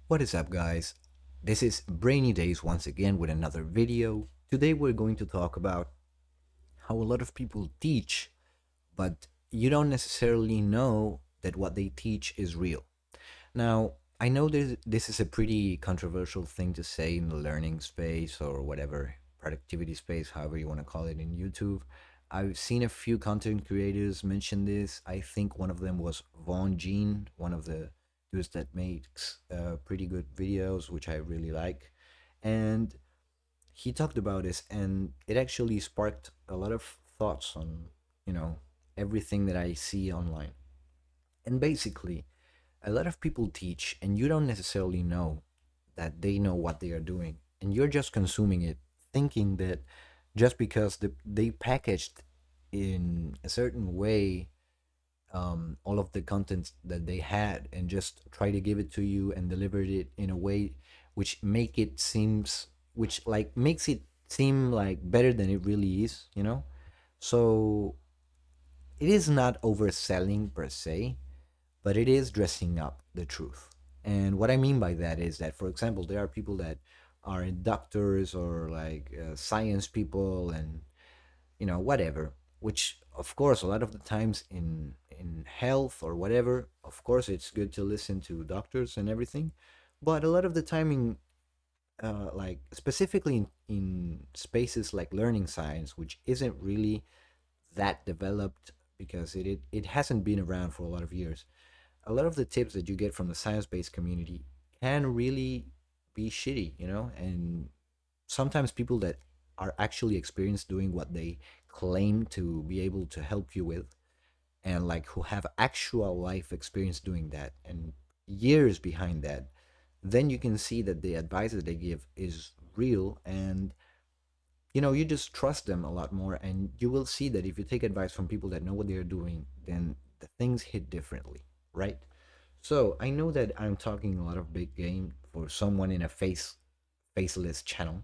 What is up, guys? This is Brainy Days once again with another video. Today, we're going to talk about how a lot of people teach, but you don't necessarily know that what they teach is real. Now, I know this is a pretty controversial thing to say in the learning space or whatever, productivity space, however you want to call it in YouTube. I've seen a few content creators mention this. I think one of them was Vaughn Gene, one of the dudes that makes pretty good videos, which I really like. And he talked about this, and it actually sparked a lot of thoughts on, you know, everything that I see online. And basically, a lot of people teach and you don't necessarily know that they know what they are doing, and you're just consuming it thinking that just because they packaged in a certain way all of the content that they had and just try to give it to you and delivered it in a way which make it seems which like makes it seem like better than it really is, so it is not overselling per se, but it is dressing up the truth. And what I mean by that is that, for example, there are people that are doctors or like science people and whatever. Which, of course, a lot of the times in health or whatever, of course, it's good to listen to doctors and everything. But a lot of the time in like specifically in spaces like learning science, which isn't really that developed because it hasn't been around for a lot of years, a lot of the tips that you get from the science-based community can really be shitty, and sometimes people that are actually experienced doing what they claim to be able to help you with, and like who have actual life experience doing that and years behind that, then you can see that the advice that they give is real, and you just trust them a lot more, and you will see that if you take advice from people that know what they're doing, then the things hit differently, right? So I know that I'm talking a lot of big game for someone in a faceless channel.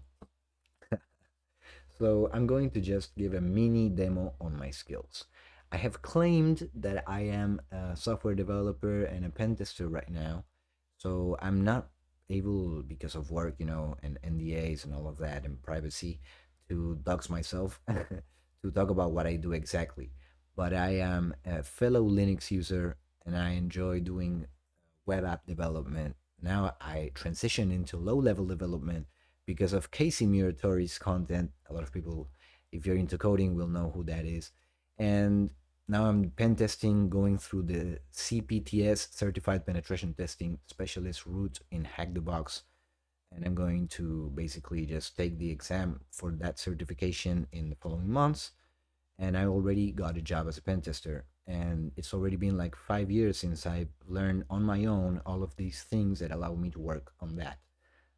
So I'm going to just give a mini demo on my skills. I have claimed that I am a software developer and a pen tester right now. So I'm not able, because of work, and NDAs and all of that and privacy, to dox myself to talk about what I do exactly. But I am a fellow Linux user and I enjoy doing web app development. Now I transition into low level development because of Casey Muratori's content. A lot of people, if you're into coding, will know who that is. And now I'm pen testing, going through the CPTS, Certified Penetration Testing Specialist route in Hack the Box. And I'm going to basically just take the exam for that certification in the following months. And I already got a job as a pen tester. And it's already been like 5 years since I learned on my own all of these things that allow me to work on that.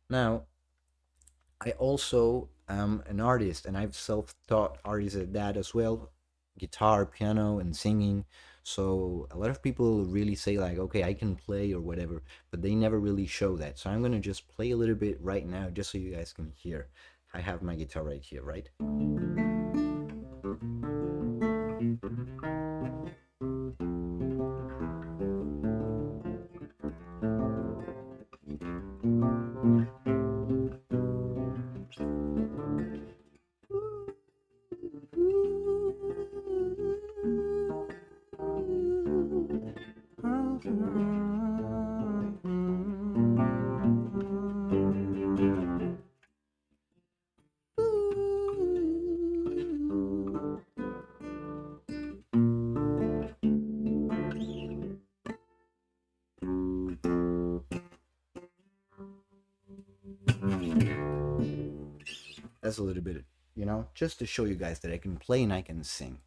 Now, I also am an artist, and I've self-taught artist at that as well, guitar, piano, and singing. So a lot of people really say like, okay, I can play or whatever, but they never really show that. So I'm gonna just play a little bit right now, just so you guys can hear. I have my guitar right here, right? That's a little bit, just to show you guys that I can play and I can sing.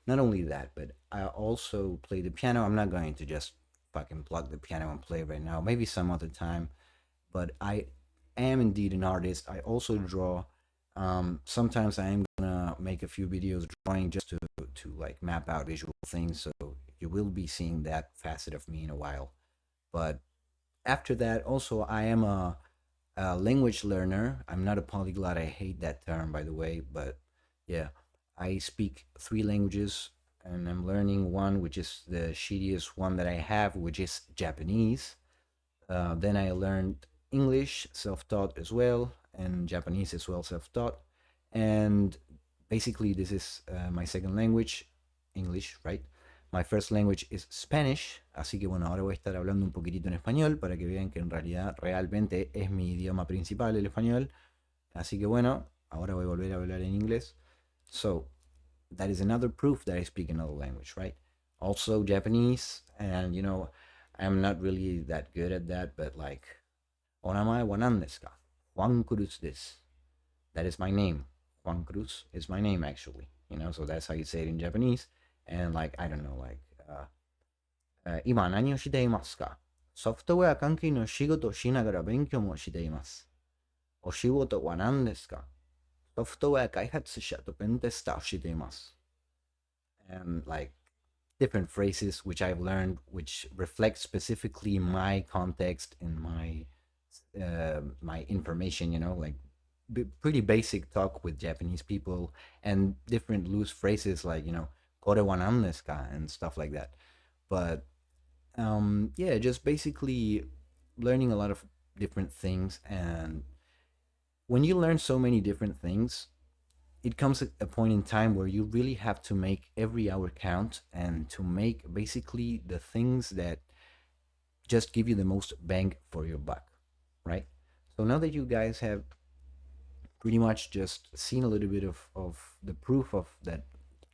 Not only that, but I also play the piano. I'm not going to just fucking plug the piano and play right now. Maybe some other time. But I am indeed an artist. I also draw. Sometimes I am gonna make a few videos drawing just to like map out visual things. So you will be seeing that facet of me in a while. But after that, also I am a language learner. I'm not a polyglot. I hate that term, by the way. But yeah, I speak three languages, and I'm learning one, which is the shittiest one that I have, which is Japanese. Then I learned English, self taught as well, and Japanese as well, self taught. And basically, this is my second language, English, right? My first language is Spanish, así que bueno, ahora voy a estar hablando un poquitito en español para que vean que en realidad realmente es mi idioma principal, el español. Así que bueno, ahora voy a volver a hablar en inglés. So, that is another proof that I speak another language, right? Also Japanese, and I'm not really that good at that, but like, Onamae wa nan desu ka? Juan Cruz this. That is my name. Juan Cruz is my name actually. So that's how you say it in Japanese. And like, I don't know, like, 今何をしていますか？ソフトウェア関係の仕事をしながら勉強もしています。お仕事は何ですか？ソフトウェア開発者とペンテスターをしています。And like different phrases which I've learned, which reflect specifically my context and my information. Like pretty basic talk with Japanese people, and different loose phrases like "kore wa nan desu ka?" and stuff like that. But yeah, just basically learning a lot of different things. And when you learn so many different things, it comes at a point in time where you really have to make every hour count, and to make basically the things that just give you the most bang for your buck, right? So now that you guys have pretty much just seen a little bit of the proof of that,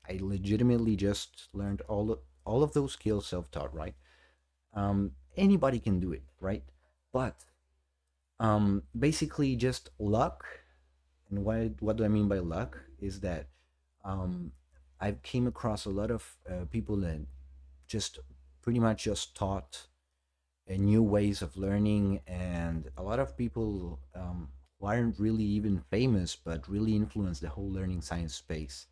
I legitimately just learned all of those skills self-taught, right? Anybody can do it, right? But basically just luck. And what do I mean by luck is that um, I've came across a lot of people that just pretty much just taught new ways of learning, and a lot of people who aren't really even famous but really influenced the whole learning science space.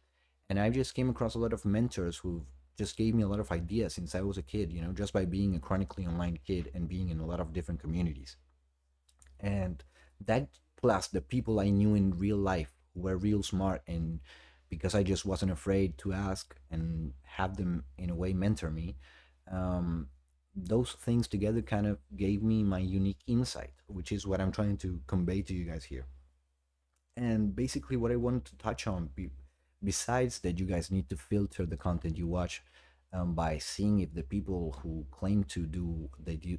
And I just came across a lot of mentors who just gave me a lot of ideas since I was a kid, just by being a chronically online kid and being in a lot of different communities. And that, plus the people I knew in real life who were real smart, and because I just wasn't afraid to ask and have them in a way mentor me, um, those things together kind of gave me my unique insight, which is what I'm trying to convey to you guys here. And basically, what I wanted to touch on, besides that, you guys need to filter the content you watch by seeing if the people who claim to do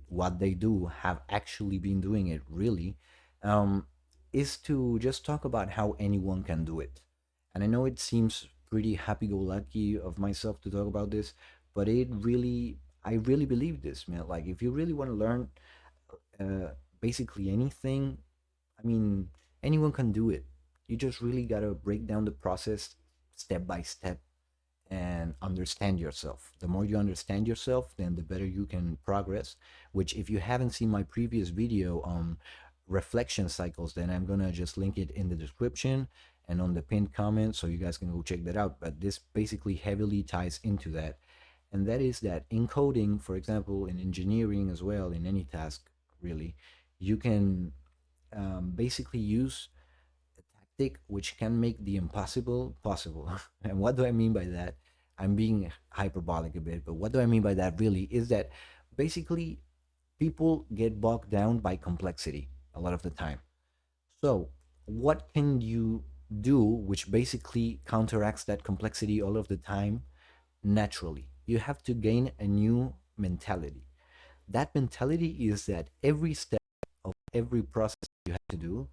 what they do have actually been doing it really, um, is to just talk about how anyone can do it. And I know it seems pretty happy-go-lucky of myself to talk about this, but I really believe this, man. Like, if you really want to learn uh, basically anything, I mean, anyone can do it. You just really got to break down the process step by step and understand yourself. The more you understand yourself, then the better you can progress. Which, if you haven't seen my previous video on reflection cycles, then I'm gonna just link it in the description and on the pinned comment, so you guys can go check that out. But this basically heavily ties into that, and that is that in coding, for example, in engineering as well, in any task, really, you can basically use tactic which can make the impossible possible. And what do I mean by that? I'm being hyperbolic a bit, but what do I mean by that really is that basically people get bogged down by complexity a lot of the time. So, what can you do which basically counteracts that complexity all of the time naturally? You have to gain a new mentality. That mentality is that every step of every process you have to do,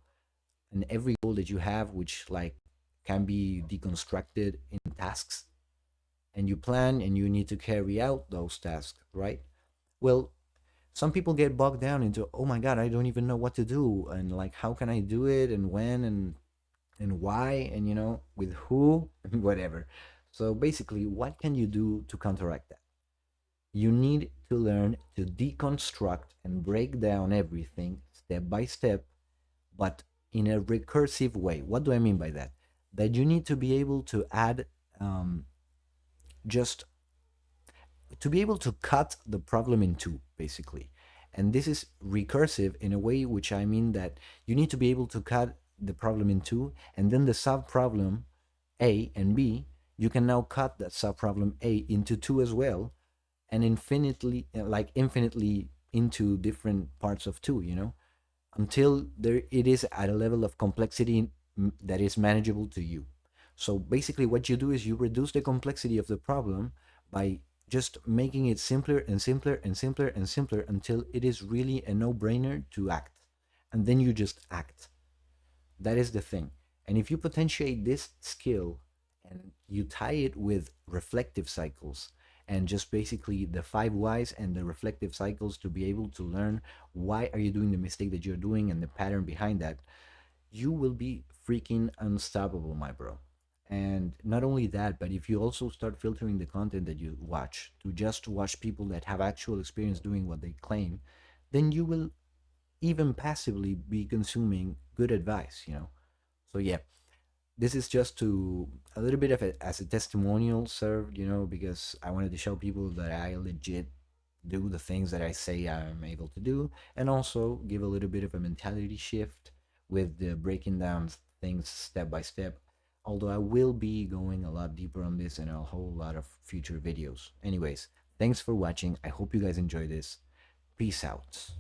and every goal that you have, which like can be deconstructed in tasks, and you plan and you need to carry out those tasks, right? Well, some people get bogged down into, oh my god, I don't even know what to do, and like, how can I do it, and when, and why, and with who, and whatever. So basically, what can you do to counteract that? You need to learn to deconstruct and break down everything step by step, but in a recursive way. What do I mean by that? That you need to be able to add, just to be able to cut the problem in two, basically. And this is recursive in a way which I mean that you need to be able to cut the problem in two, and then the sub problem A and B, you can now cut that sub problem A into two as well, and infinitely, like infinitely into different parts of two, until there it is at a level of complexity that is manageable to you. So basically what you do is you reduce the complexity of the problem by just making it simpler and simpler and simpler and simpler until it is really a no-brainer to act. And then you just act. That is the thing. And if you potentiate this skill and you tie it with reflective cycles and just basically the five whys and the reflective cycles to be able to learn why are you doing the mistake that you're doing and the pattern behind that, you will be freaking unstoppable, my bro. And not only that, but if you also start filtering the content that you watch to just watch people that have actual experience doing what they claim, then you will even passively be consuming good advice. So yeah, this is just to a little bit of it as a testimonial served, because I wanted to show people that I legit do the things that I say I'm able to do, and also give a little bit of a mentality shift with the breaking down things step by step. Although I will be going a lot deeper on this in a whole lot of future videos. Anyways, thanks for watching. I hope you guys enjoy this. Peace out.